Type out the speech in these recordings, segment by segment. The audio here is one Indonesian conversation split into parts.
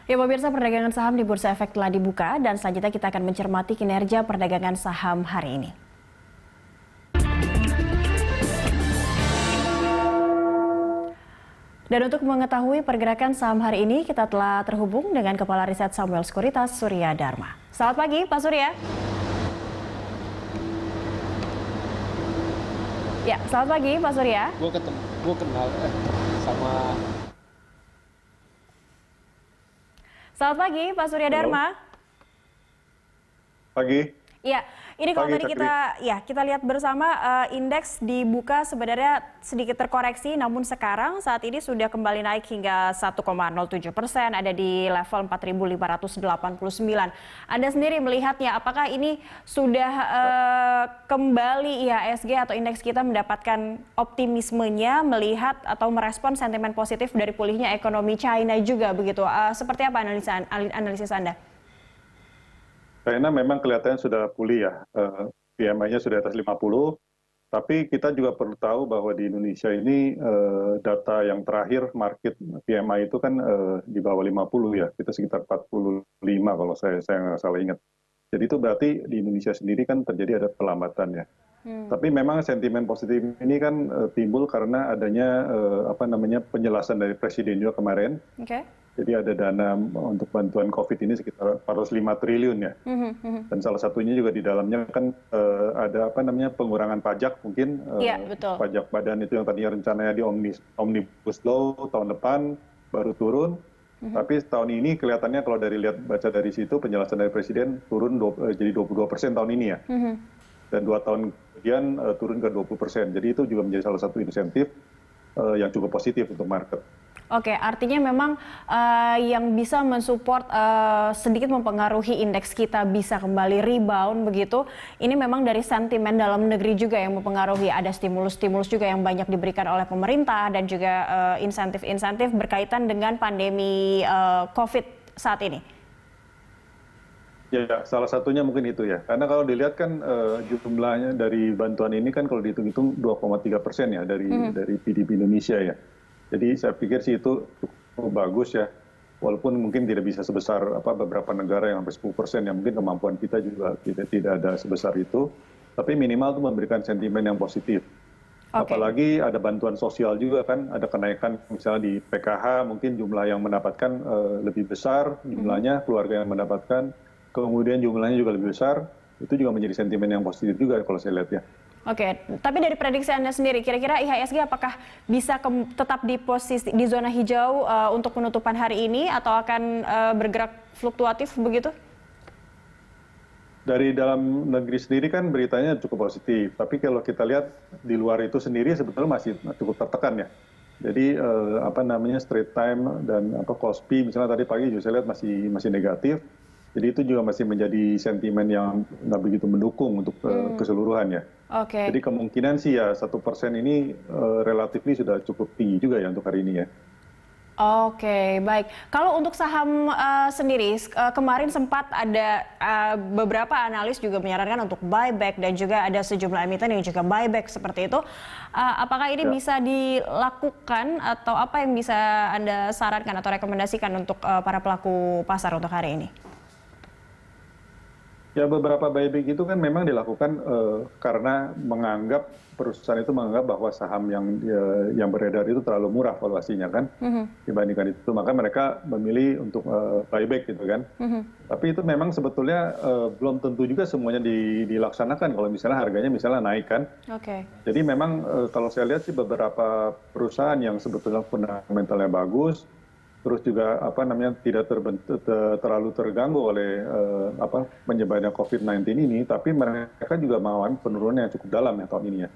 Ya pemirsa, perdagangan saham di Bursa Efek telah dibuka dan selanjutnya kita akan mencermati kinerja perdagangan saham hari ini. Dan untuk mengetahui pergerakan saham hari ini, kita telah terhubung dengan Kepala Riset Samuel Sekuritas, Surya Dharma. Selamat pagi, Pak Surya. Ya, selamat pagi, Pak Surya. Gue kenal sama. Selamat pagi, Pak Surya Dharma. Pagi. Ya, ini kalau tadi kita lihat bersama indeks dibuka sebenarnya sedikit terkoreksi, namun sekarang saat ini sudah kembali naik hingga 1,07%, ada di level 4.589. Anda sendiri melihatnya, apakah ini sudah kembali IHSG atau indeks kita mendapatkan optimismenya melihat atau merespon sentimen positif dari pulihnya ekonomi China juga begitu? Seperti apa analisis Anda? China memang kelihatannya sudah pulih ya, PMI-nya sudah atas 50, tapi kita juga perlu tahu bahwa di Indonesia ini data yang terakhir market PMI itu kan di bawah 50 ya, kita sekitar 45 kalau saya nggak salah ingat. Jadi itu berarti di Indonesia sendiri kan terjadi ada pelambatan ya. Tapi memang sentimen positif ini kan timbul karena adanya penjelasan dari Presiden juga kemarin. Jadi ada dana untuk bantuan COVID ini sekitar 405 triliun ya. Dan salah satunya juga di dalamnya kan ada pengurangan pajak mungkin. Betul. Pajak badan itu yang tadinya rencananya di Omnibus Law tahun depan baru turun. Tapi tahun ini kelihatannya kalau baca dari situ penjelasan dari Presiden turun jadi 22% tahun ini ya. Dan 2 tahun kemudian turun ke 20%. Jadi itu juga menjadi salah satu insentif yang cukup positif untuk market. Oke, artinya memang yang bisa mensupport sedikit mempengaruhi indeks kita bisa kembali rebound begitu. Ini memang dari sentimen dalam negeri juga yang mempengaruhi. Ada stimulus-stimulus juga yang banyak diberikan oleh pemerintah dan juga insentif-insentif berkaitan dengan pandemi COVID saat ini. Ya, salah satunya mungkin itu ya. Karena kalau dilihat kan jumlahnya dari bantuan ini kan kalau dihitung-hitung 2,3% ya dari PDB Indonesia ya. Jadi saya pikir sih itu cukup bagus ya, walaupun mungkin tidak bisa sebesar beberapa negara yang sampai 10%, yang mungkin kemampuan kita juga tidak ada sebesar itu, tapi minimal itu memberikan sentimen yang positif. Apalagi ada bantuan sosial juga kan, ada kenaikan misalnya di PKH, mungkin jumlah yang mendapatkan lebih besar, jumlahnya keluarga yang mendapatkan, kemudian jumlahnya juga lebih besar, itu juga menjadi sentimen yang positif juga kalau saya lihat ya. Oke, tapi dari prediksi Anda sendiri, kira-kira IHSG apakah bisa tetap di posisi di zona hijau untuk penutupan hari ini atau akan bergerak fluktuatif begitu? Dari dalam negeri sendiri kan beritanya cukup positif, tapi kalau kita lihat di luar itu sendiri sebetulnya masih cukup tertekan ya. Jadi Straits Times dan Kospi misalnya tadi pagi juga saya lihat masih negatif. Jadi itu juga masih menjadi sentimen yang nggak begitu mendukung untuk keseluruhan ya. Jadi kemungkinan sih ya 1% ini relatif sudah cukup tinggi juga ya untuk hari ini ya. Oke, baik. Kalau untuk saham sendiri, kemarin sempat ada beberapa analis juga menyarankan untuk buyback dan juga ada sejumlah emiten yang juga buyback seperti itu. Apakah ini bisa dilakukan atau apa yang bisa Anda sarankan atau rekomendasikan untuk para pelaku pasar untuk hari ini? Ya beberapa buyback itu kan memang dilakukan karena perusahaan itu menganggap bahwa saham yang beredar itu terlalu murah valuasinya kan dibandingkan itu, maka mereka memilih untuk buyback gitu kan. Tapi itu memang sebetulnya belum tentu juga semuanya dilaksanakan kalau misalnya harganya naik kan. Jadi memang kalau saya lihat sih beberapa perusahaan yang sebetulnya fundamentalnya bagus, terus juga tidak terlalu terganggu oleh penyebaran COVID-19 ini, tapi mereka juga mengalami penurunan yang cukup dalam ya tahun ini ya.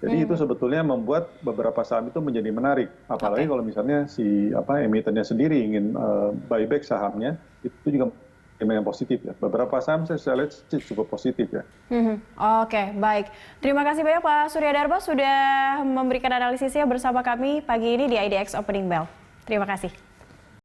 Jadi itu sebetulnya membuat beberapa saham itu menjadi menarik, apalagi kalau misalnya si emitennya sendiri ingin buyback sahamnya, itu juga yang positif ya. Beberapa saham saya lihat cukup positif ya. Oke, baik. Terima kasih banyak Pak Surya Dharma sudah memberikan analisisnya bersama kami pagi ini di IDX Opening Bell. Terima kasih.